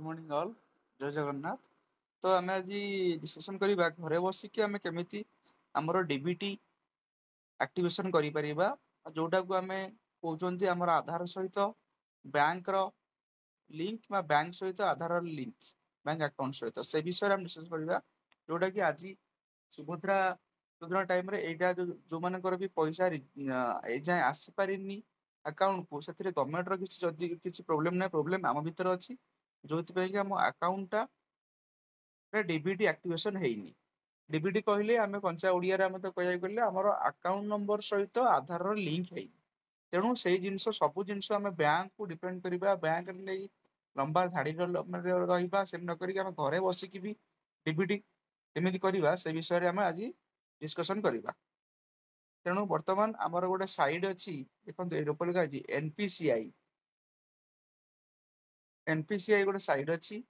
Morning all जय जगन्नाथ। तो आम आज डिस्कशन करवा घरे बसिकी आम केमी आमर डीबीटी एक्टिवेशन करिपरिबा जोटा को आम कहते आमर आधार सहित बैंक लिंक बैंक सहित आधार लिंक बैंक अकाउंट सहित से विषय में डिस्कस करवा जोटा कि आज सुभद्रा सुभद्रा टाइम रे एटा जो मानकर भी पैसा ए जाए आसी पारिनी अकाउंट को से गवर्नमेंट रो किसी जदि किसी प्रोब्लेम ना प्रोब्लेम आम भीतर अच्छी जो कि आम अकाउंट डीबीटी एक्टिवेशन ହେଇନି। डीबीटी कहले आम कंचा ओडिया रे आम तो कह गले आमर अकाउंट नंबर सहित आधार लिंक है। तेणु से जिनस सब जिनस आम बैंक को डिपेंड करवा बैंक नहीं लंबा झाड़ी रहा से न करिक आम घरे बसिकी भी डीबीटी केମିତି करवा से विषय में आम आज डिस्कशन करवा। तेणु वर्तमान आमर गोटे साइड अच्छी देखो एनपीसीआई एनपीसीआई गोटे साइड अच्छी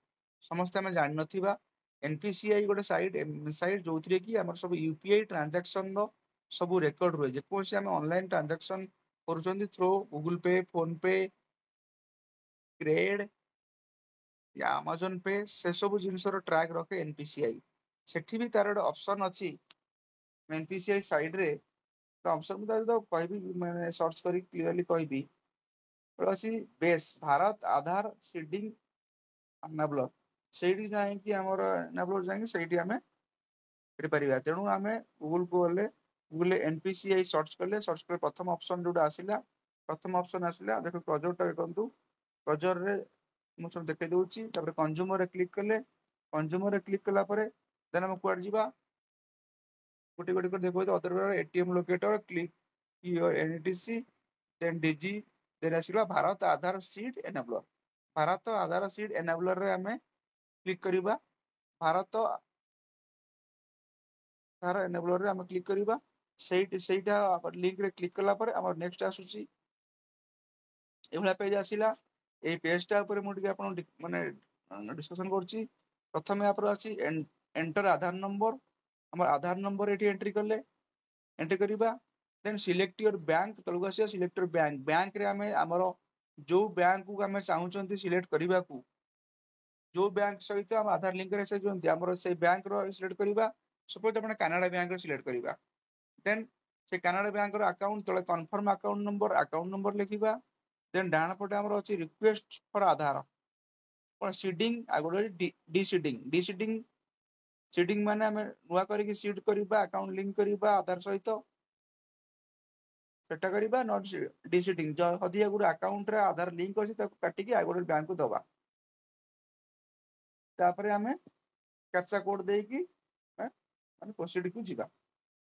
समस्त आम जान नथिबा एनपीसीआई गोटे साइड जो कि आम सब यूपीआई ट्रांजैक्शन सब रेकर्ड रुए जेकोसी आम ऑनलाइन ट्रांजैक्शन करूछंती थ्रू गूगल पे फोन पे क्रेड या अमेजन पे से सब जिनस ट्रैक रखे एनपीसीआई सेठी भी तार गोटे ऑप्शन अच्छी एनपीसीआई साइड रे ऑप्शन तो कहबी मैंने सर्च करी क्लियरली कहबी अच्छी बेस भारत आधार सीडिंग एनाबलर ସେଇଠି ଯାଇକି ଆମର ଏନାବଲର ଯାଇକି ସେଇଠି ଆମେ କରିପାରିବା। ତେଣୁ ଆମେ ଗୁଗଲ କୁ ଗଲେ ଗୁଗଲ ଏନପିସିଆଇ ସର୍ଚ୍ଚ କଲେ ପ୍ରଥମ ଅପସନ ଯୋଉଟା ଆସିଲା ପ୍ରଥମ ଅପସନ ଆସିଲା ଦେଖ କ୍ରଜରଟା ଦେଖନ୍ତୁ କ୍ରଜରରେ ମୁଁ ସବୁ ଦେଖେଇ ଦଉଛି ତାପରେ କନଜ୍ୟୁମର ରେ କ୍ଲିକ କଲେ କନଜ୍ୟୁମର ରେ କ୍ଲିକ କଲା ପରେ ଦେନ ଆମେ କୁଆଡେ ଯିବା ଗୋଟେ ଗୋଟେ କରି ଦେଖାଉଛି other ATM locator click your NTC then ଡିଜି ଦେନ ଆସିଲା Bharat Aadhaar seed enabler Bharat Aadhaar seed enabler ରେ ଆମେ क्लिक करिबा भारत तार एनेबलर रे हम क्लिक करिबा ସେଇଟା लिंक रे क्लिक कला पर हमर नेक्स्ट आसुची एभला पेज आसिला ए पेज टा ऊपर मु टिके आपन माने डिस्कशन करची प्रथमे आप आसी एंटर आधार नंबर हमर आधार नंबर एटी एंट्री करले एंट्री करिबा देन सिलेक्ट योर बैंक तलगु आसी सिलेक्ट योर बैंक बैंक रे हमें हमर जो बैंक को हमें चाहूचंती सिलेक्ट करिबा को जो बैंक सहित हम आधार लिंक रे से बैंक रो सिलेक्ट करिबा सपोज आपण कनाडा बैंक रो सिलेक्ट करिबा देन से कनाडा बैंक रो अकाउंट तले कन्फर्म अकाउंट नंबर लिखिबा देन डाण पटे हमर अछि रिक्वेस्ट फॉर आधार पर सीडिंग आगोडे डी सीडिंग माने हम नुवा करिक सीड करिबा अकाउंट लिंक करिबा आधार सहित सेटा करिबा नॉट डी सीडिंग जदी आगुर अकाउंट रे आधार लिंक अछि ताको काटिकी आगोडे बैंक को दबा तापर आमे कैप्चा कोड देकी माने प्रोसीड को जिबा।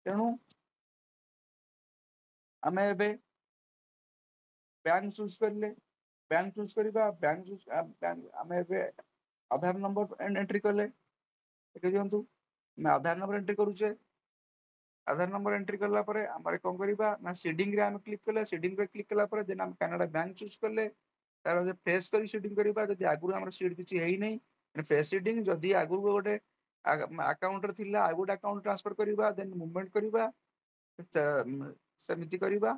तेणु आमे एबे बैंक चूज करले बैंक चूज करिबा बैंक आमे एबे आधार नंबर एंट्री करले देखि दियंतु मैं आधार नंबर एंट्री करूचे आधार नंबर एंट्री करला परे हमरे कोन करिबा ना सीडिंग रे हम क्लिक करले सीडिंग पे क्लिक करला परे देन हम कनाडा बैंक चूज करले तार जे फ्रेश करी सीडिंग करिबा जदि आगुर हमर सीड किछि हेई नै फ्रेश सीडिंग जदि आगुर गोटे अकाउंट रे थिला आगुड अकाउंट ट्रांसफर करिबा देन मूवमेंट करिबा सेमिति करिबा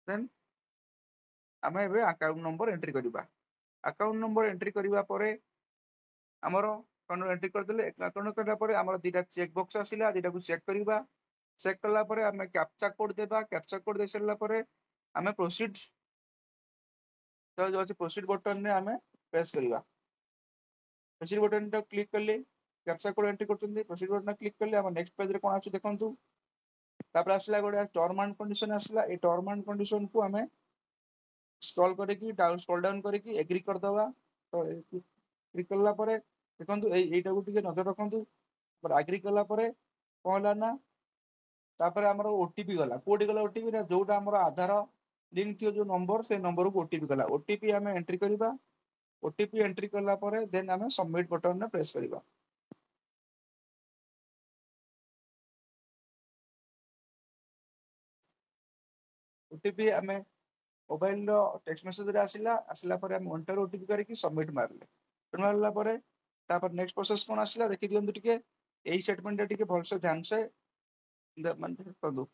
देन हमें एबे अकाउंट नंबर एंट्री करिबा अकाउंट नंबर एंट्री करिबा परे हमरो कौन एंट्री कर देले अकाउंट करला परे हमरो दीटा चेक बॉक्स आसिला दीटा को चेक करिबा चेक करला परे हमें कैप्चा कोड देबा कैप्चा कोड दे सरला परे हमें प्रोसीड तो जो अछि प्रोसीड बटन ने हमें प्रेस करिबा प्रोसीड बटन तो क्लिक करले कैप्चा कोड एंट्री करचंदी प्रोसीड बटन क्लिक करले हम नेक्स्ट पेज रे कोन आछि देखंतु तापर आसला गोटे टर्म एंड कंडीशन आसला ए टर्म एंड कंडीशन को हमें स्क्रॉल करके स्क्रॉल डाउन करके एग्री कर दवा तो क्लिक करला परे देखंतु एटा को टिके नजर रखंतु पर एग्री करला परे कोला ना तापर हमर ओटीपी गला कोडी गला ओटीपी ना जोटा हमर आधार लिंक थियो जो नंबर से नंबर को ओटीपी गला ओटीपी हमें एंट्री करिबा ओटीपी एंट्री करला परे देन हमें सबमिट बटन ने प्रेस करिबा ओटीपी हमें मोबाइल रो टेक्स्ट मेसेज रे आसिला परे हम एंटर ओटीपी करके सबमिट मारले मारला परे तापर नेक्स्ट प्रोसेस कोन आसिला देखि दियंतु टिके एई स्टेटमेंट टिके भलसे ध्यान से माने करदु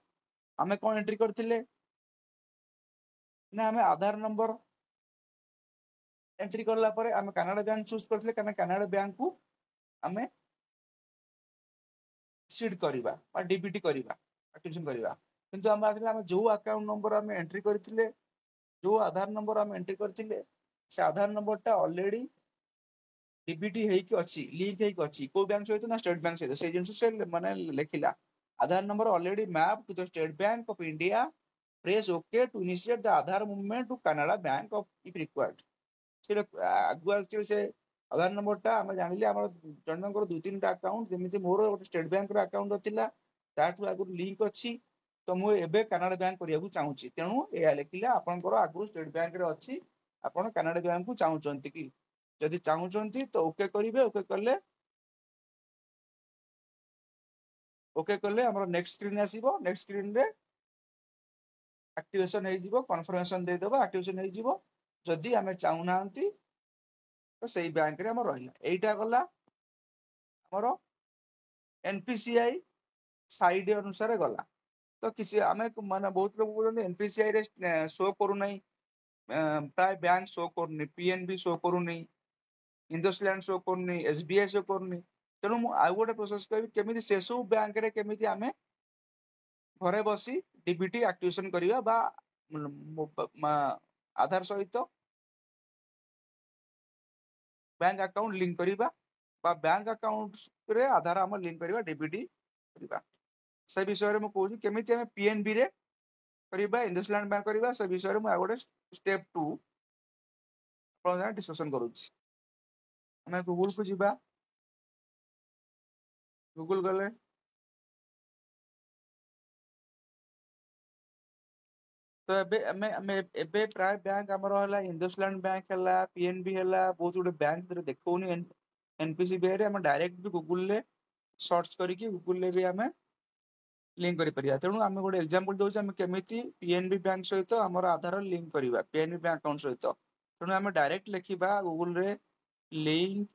हमें कोन एंट्री करथिले ना हमें आधार नंबर एंट्री करला परे आमे कनाडा बैंक चूज करथिले कारण कनाडा बैंक को आमे सीड करिबा बा डीबीटी करिबा एक्टिवेशन करिबा किंतु हम आखिले हम जो अकाउंट नंबर आमे एंट्री करथिले जो आधार नंबर आमे एंट्री करथिले से आधार नंबर टा ऑलरेडी डीबीटी हेकी अछि लिंक हेकी अछि को बैंक सहित ना स्टेट बैंक सहित से जिंस से माने लिखिला Aadhaar number already map to the State Bank of India press okay to initiate the Aadhaar movement to Canada bank of if required से आगुआ एक्चुअली से आधार नंबर टा हम जानिले हमर जनकर दु तीन टा अकाउंट जेमिति मोर गोटे स्टेट बैंक रो अकाउंट थिला ताठु आगु लिंक अछि तो मु एबे कनाडा बैंक करिया चाहूची तेणु ए लिखिले आपनकर आगु स्टेट बैंक रे अछि आपण कनाडा बैंक को चाहूचंती कि जदि चाहूचंती तो ओके करिवे ओके कले हमर नेक्स्ट स्क्रीन आसीबो नेक्स्ट स्क्रीन रे एक्टिवेशन हे जिवो कन्फर्मेशन दे देबो एक्टिवेशन हे जिवो जदि हमें चाहू नांती तो सही बैंक रे हमर रहिला एटा गला हमर एनपीसीआई साइड अनुसार गला तो किसी हमें माने बहुत लोग बोलते एनपीसीआई रे शो करू नहीं प्राय बैंक शो करनी पीएनबी शो करूनी इंडसलैंड शो करनी एसबीआई शो करनी तेणु मु आ गोटे प्रोसेस कहबी केमिति से सब बैंक रे केमिति हमें घरे बसी डीबीटी एक्टिवेशन करिया बा आधार सहित बैंक अकाउंट लिंक करिबा बा बैंक अकाउंट रे आधार हम लिंक करिबा डीबीटी करिबा से विषय रे मु कहूची केमिति हमें पीएनबी रे करिबा इंडसलैंड बैंक करिबा से विषय रे मु आ गोटे स्टेप 2 अपन डिस्कशन करूची हमें गूगल को जिबा गूगल गले तो एबे प्राय बैंक हमर हला इंडसलैंड बैंक हला पीएनबी हला बहुत गुड बैंक रे देखौनी एनपीसीबी रे हम डायरेक्ट भी गूगल ले सर्च करिकि गूगल ले भी हमें लिंक करि परिया तेणु आमे गोटे एग्जांपल दउछ हम केमिति पीएनबी बैंक सहित हमर आधार लिंक करिबा पीएनबी बैंक अकाउंट सहित तेणु आमे डायरेक्ट लिखिबा गूगल रे link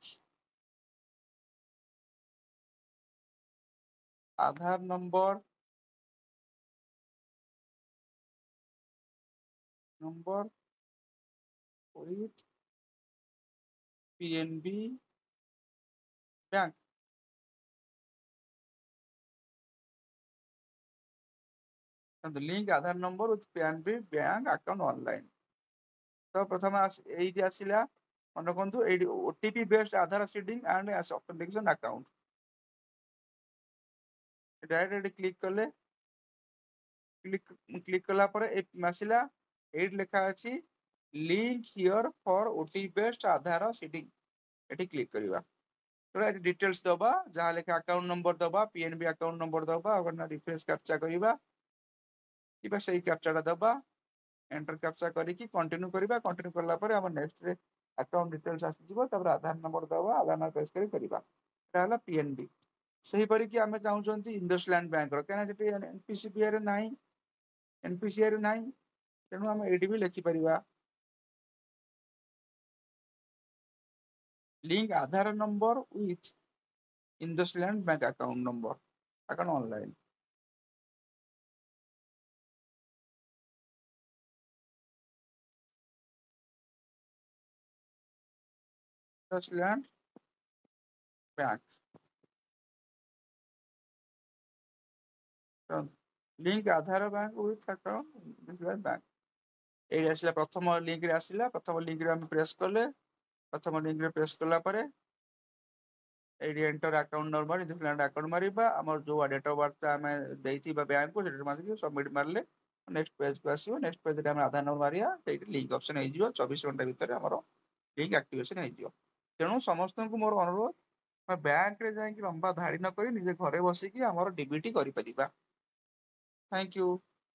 Aadhaar number with PNB bank link Aadhaar number with PNB bank account online तो प्रथम एटी आसिला मन रखु एटी OTP based Aadhaar seeding and authentication account direct click कले क्लिक कला पर आसिला एट लिखा अछि link here for OTP based Aadhaar seeding एटी क्लिक करिवा तो एटी डिटेल्स दबा जहा लेखा अकाउंट नंबर दबा पीएनबी अकाउंट नंबर दबा अगर रिफ्रेश कैप्चा करिवा किबा सही कैप्चाटा दबा एंटर कैप्चा करिकि कंटिन्यू करिवा कंटिन्यू करला पर हम नेक्स्ट रे अकाउंट डिटेल्स आसी जिवो तबर आधार नंबर दबा आधार नंबर प्रेस करिवा एटा हला पीएनबी सही परि कि हमें चाहूचंती इंडसलैंड बैंक रो केना जेटी एनपीसीबी रे नाही एनपीसीआई रे नाही तेणु हम एडी भी लिखि परिवा link Aadhaar number with IndusInd bank account number account online IndusInd bank link Aadhaar bank with account IndusInd bank एडी आसिला प्रथम लिंक रे आसिला प्रथम लिंक रे हम प्रेस करले प्रथम लिंक रे प्रेस करला परे एडी enter account number IndusInd account मारिबा हमर जो डेट ऑफ बर्थ हमें देइथिबा बैंक को सेट मारिके सबमिट मारले नेक्स्ट पेज को आसीबो नेक्स्ट पेज रे हम आधार नंबर मारिया सेठी लिंक ऑप्शन हे जिवो 24 घंटा भीतर हमर लिंक एक्टिवेशन हे जिवो तेणु समस्त को मोर अनुरोध मैं बैंक रे जाई कि लंबा धाड़ी न करी निजे घरे बसी कि हमर डीबीटी करि परिबा थैंक यू